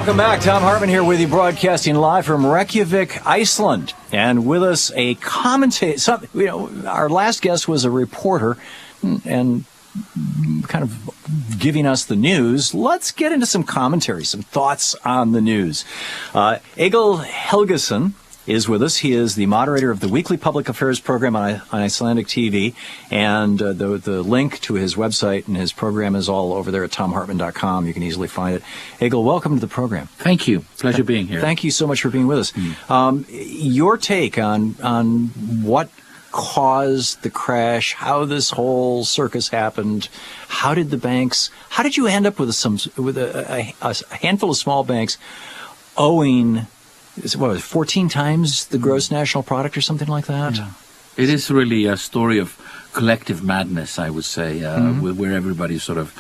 Welcome back. Thom Hartmann here with you, broadcasting live from Reykjavik, Iceland. And with us, a commentator. Our last guest was a reporter and kind of giving us the news. Let's get into some commentary, some thoughts on the news. Egill Halgason is with us. He is the moderator of the weekly public affairs program on Icelandic TV, and the link to his website and his program is all over there at thomhartmann.com. You can easily find it. Egill, welcome to the program. Thank you. Pleasure being here. Thank you so much for being with us. Your take on what caused the crash, how this whole circus happened, how did you end up with a handful of small banks owing, what was it, 14 times the gross national product or something like that? Yeah. It is really a story of collective madness, I would say, where everybody sort of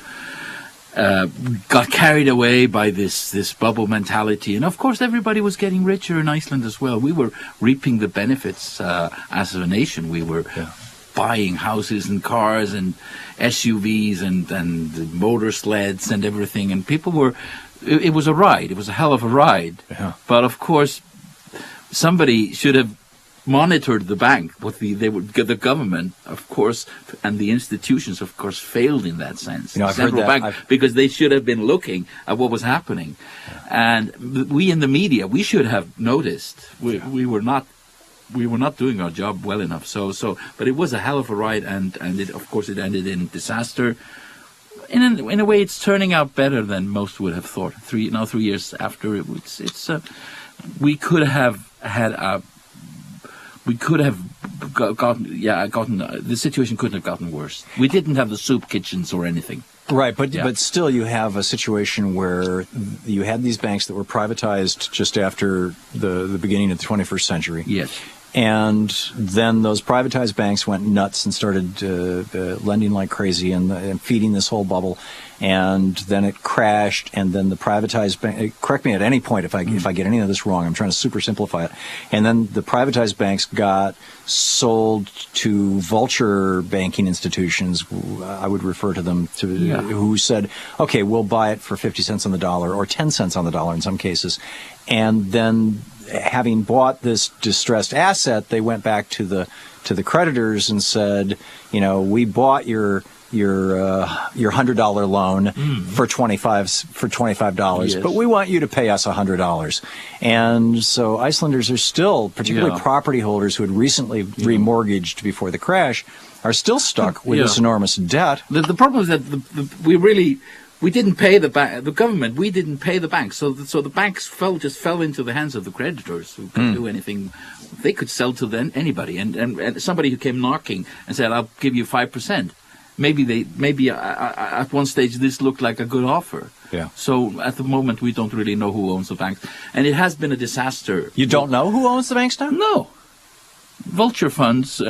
got carried away by this bubble mentality. And of course, everybody was getting richer in Iceland as well. We were reaping the benefits as a nation. We were buying houses and cars and SUVs and motor sleds and everything. And people were... It was a ride. It was a hell of a ride. Yeah. But of course, somebody should have monitored the bank. The government, of course, and the institutions, of course, failed in that sense. Central bank, because they should have been looking at what was happening. Yeah. And we in the media, we should have noticed. We were not doing our job well enough. But it was a hell of a ride, and of course it ended in disaster. In a way, it's turning out better than most would have thought. 3 years after, we could have gotten the situation couldn't have gotten worse. We didn't have the soup kitchens or anything. Right, but still, you have a situation where you had these banks that were privatized just after the beginning of the 21st century. Yes. And then those privatized banks went nuts and started lending like crazy and feeding this whole bubble. And then it crashed. And then the privatized bank, correct me at any point if I get any of this wrong, I'm trying to super simplify it. And then the privatized banks got sold to vulture banking institutions, I would refer to them, who said, okay, we'll buy it for 50 cents on the dollar or 10 cents on the dollar in some cases. And then, having bought this distressed asset, they went back to the creditors and said, we bought your $100 loan for $25, yes, but we want you to pay us $100. And so Icelanders are still, particularly property holders who had recently remortgaged before the crash, are still stuck with this enormous debt. The problem is that we didn't pay the government. We didn't pay the banks, so the banks just fell into the hands of the creditors who couldn't do anything. They could sell to anybody, and somebody who came knocking and said, "I'll give you 5%." Maybe at one stage this looked like a good offer. Yeah. So at the moment we don't really know who owns the banks, and it has been a disaster. You don't know who owns the banks now? No. Vulture funds,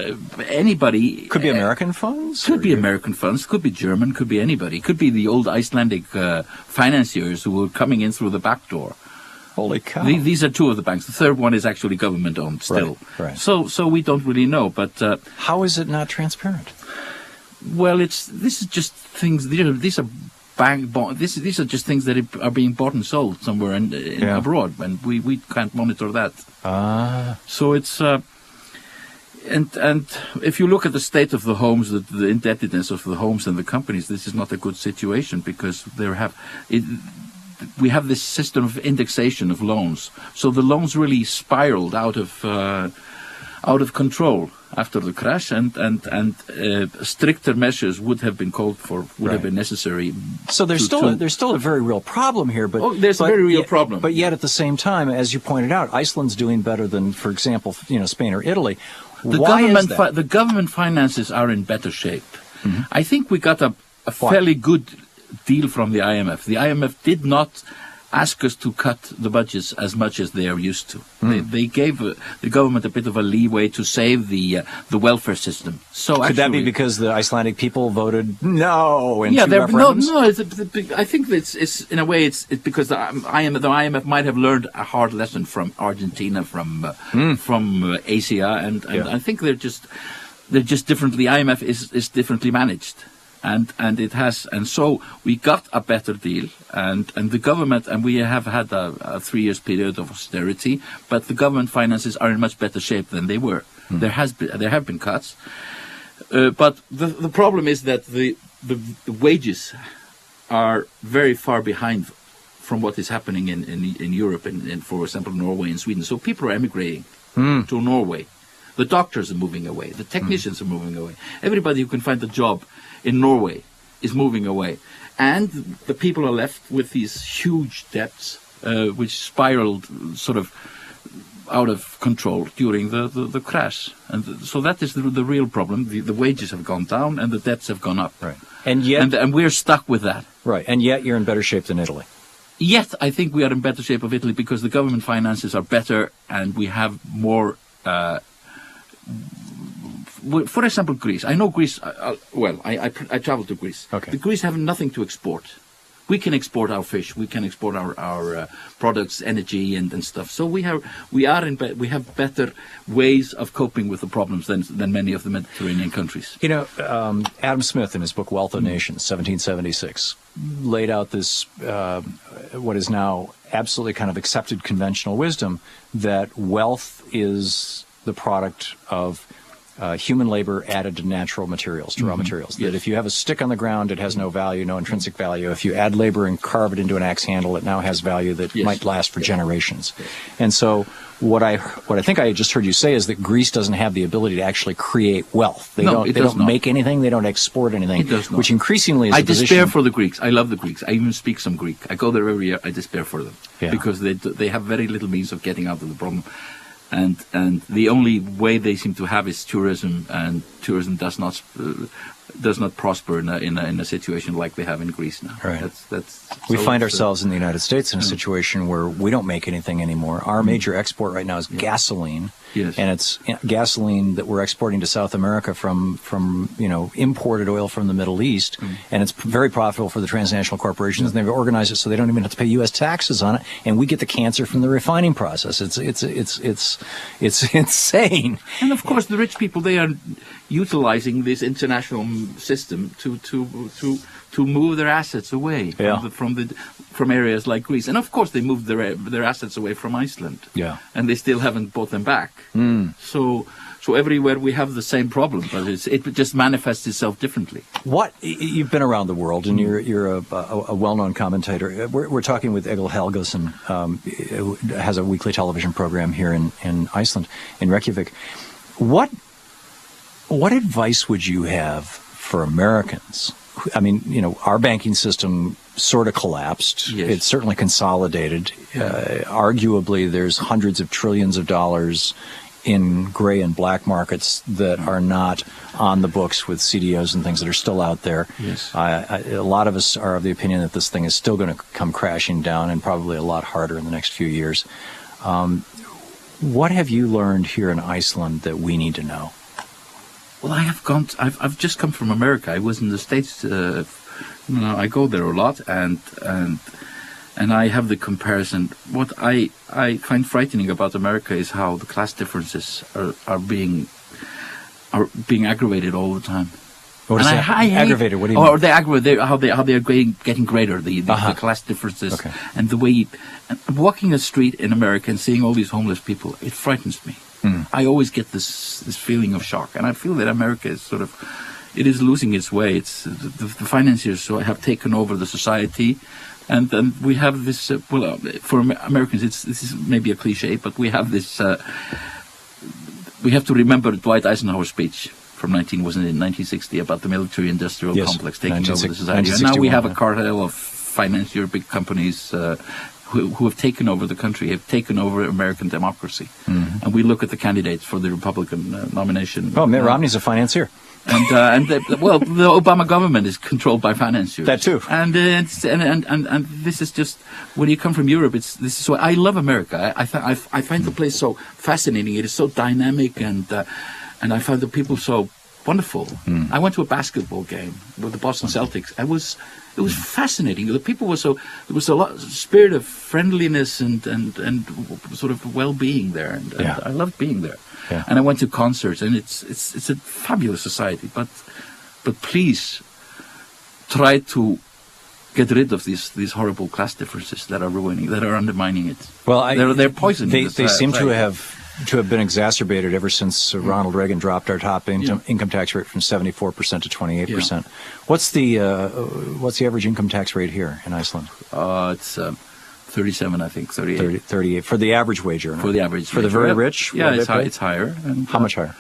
anybody... Could be American funds? Could be American funds, could be German, could be anybody. Could be the old Icelandic financiers who were coming in through the back door. Holy cow. These are two of the banks. The third one is actually government-owned still. Right. So we don't really know, but... how is it not transparent? Well, this is just things... These are these are just things that are being bought and sold somewhere abroad, and we can't monitor that. So it's... And if you look at the state of the homes, the indebtedness of the homes and the companies, this is not a good situation because we have this system of indexation of loans. So the loans really spiraled out of control after the crash, and stricter measures would have been called for, would have been necessary. So there's still a very real problem here, but there's a very real problem. But yet at the same time, as you pointed out, Iceland's doing better than, for example, Spain or Italy. The government finances are in better shape. Mm-hmm. I think we got a fairly good deal from the IMF. The IMF did not ask us to cut the budgets as much as they are used to. They gave the government a bit of a leeway to save the welfare system. So could that be because the Icelandic people voted no in two referendums? No. I think it's in a way it's because the IMF might have learned a hard lesson from Argentina, from Asia, and I think they're just differently. The IMF is differently managed. And it has, and so we got a better deal, and the government, and we have had a 3 years period of austerity, but the government finances are in much better shape than they were. There have been cuts, but the problem is that the wages are very far behind from what is happening in Europe and for example Norway and Sweden. So people are emigrating to Norway. The doctors are moving away. The technicians are moving away. Everybody who can find a job in Norway is moving away. And the people are left with these huge debts, which spiraled sort of out of control during the crash. And so that is the real problem. The wages have gone down and the debts have gone up. Right. And yet, and we're stuck with that. Right. And yet you're in better shape than Italy. Yet I think we are in better shape of Italy because the government finances are better and we have more... for example, Greece. I know Greece. I traveled to Greece. Okay. The Greece have nothing to export. We can export our fish. We can export our products, energy, and stuff. So we have better ways of coping with the problems than many of the Mediterranean countries. You know, Adam Smith in his book Wealth of Nations, 1776, laid out this what is now absolutely kind of accepted conventional wisdom that wealth is the product of human labor added to natural materials, to raw materials. Yes. That if you have a stick on the ground, it has no value, no intrinsic value. If you add labor and carve it into an axe handle, it now has value that might last for generations. Yes. And so what I think I just heard you say is that Greece doesn't have the ability to actually create wealth. They don't make anything, they don't export anything. It does not. Which increasingly is I the position. despair for the Greeks. I love the Greeks. I even speak some Greek. I go there every year. I despair for them because they have very little means of getting out of the problem. And the only way they seem to have is tourism, and tourism does not prosper in a situation like they have in Greece now. Right. We find ourselves in the United States in a situation where we don't make anything anymore. Our major export right now is gasoline. Yes. And it's gasoline that we're exporting to South America from imported oil from the Middle East, and it's very profitable for the transnational corporations. And they've organized it so they don't even have to pay U.S. taxes on it, and we get the cancer from the refining process. It's insane. And of course, the rich people, they are utilizing this international system to move their assets away from areas like Greece. And of course, they moved their assets away from Iceland. Yeah. And they still haven't bought them back. So everywhere we have the same problem, but it just manifests itself differently. You've been around the world, and you're a well-known commentator. We're talking with Egill Halgason, who has a weekly television program here in Iceland, in Reykjavik. What advice would you have for Americans? I mean, our banking system sort of collapsed. Yes. It's certainly consolidated. Arguably, there's hundreds of trillions of dollars in gray and black markets that are not on the books with CDOs and things that are still out there. Yes. A lot of us are of the opinion that this thing is still going to come crashing down, and probably a lot harder in the next few years. What have you learned here in Iceland that we need to know? Well, I've just come from America. I was in the States. I go there a lot, and I have the comparison. What I find frightening about America is how the class differences are being aggravated all the time. What is that? Aggravated? What do you mean? Or they aggravate how they are getting greater, the class differences. Okay. And the way walking the street in America and seeing all these homeless people, it frightens me. I always get this feeling of shock, and I feel that America is it is losing its way. It's the financiers have taken over the society, and we have this. For Americans, this is maybe a cliche, but we have this. We have to remember Dwight Eisenhower's speech from 1960 about the military-industrial complex taking over the society, and now we have a cartel of financier big companies. Who have taken over the country, have taken over American democracy. And we look at the candidates for the Republican nomination. Oh, Mitt Romney's a financier. And the Obama government is controlled by financiers. That too. And this is just, when you come from Europe, this is so. I love America. I find the place so fascinating. It is so dynamic, and I find the people so wonderful. I went to a basketball game with the Boston Celtics. It was fascinating. The people were there was a lot spirit of friendliness and sort of well-being there, and I loved being there. Yeah. And I went to concerts, and it's a fabulous society. But please, try to get rid of these horrible class differences that are undermining it. Well, they're poisoning. They seem to have been exacerbated ever since Ronald Reagan dropped our top income tax rate from 74% to 28%. What's the average income tax rate here in Iceland? It's 37, I think, 38. 38 for the average wage earner. For the average, for the very rich. Yeah, it's higher. And, how much higher?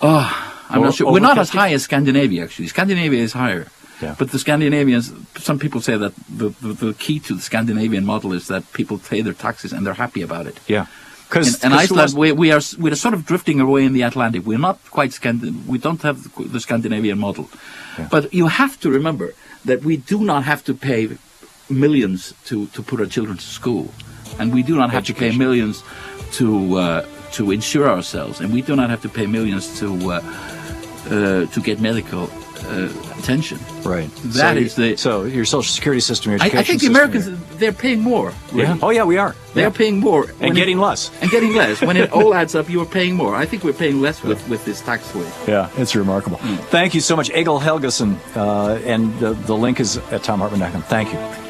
I'm not sure. We're not as high as Scandinavia, actually. Scandinavia is higher. Yeah. But the Scandinavians, some people say that the key to the Scandinavian model is that people pay their taxes and they're happy about it. Yeah. In Iceland, we're sort of drifting away in the Atlantic. We're not quite we don't have the Scandinavian model. Yeah. But you have to remember that we do not have to pay millions to put our children to school. And we do not have to pay millions to insure ourselves. And we do not have to pay millions to get medical attention. Right. So your social security system, your education I think the Americans, they're paying more. Really. Yeah. Oh yeah, we are. They're paying more. And getting less. And getting less. When it all adds up, you are paying more. I think we're paying less with this tax way. Yeah, it's remarkable. Thank you so much, Egill Halgason. And the link is at thomhartmann.com. Thank you.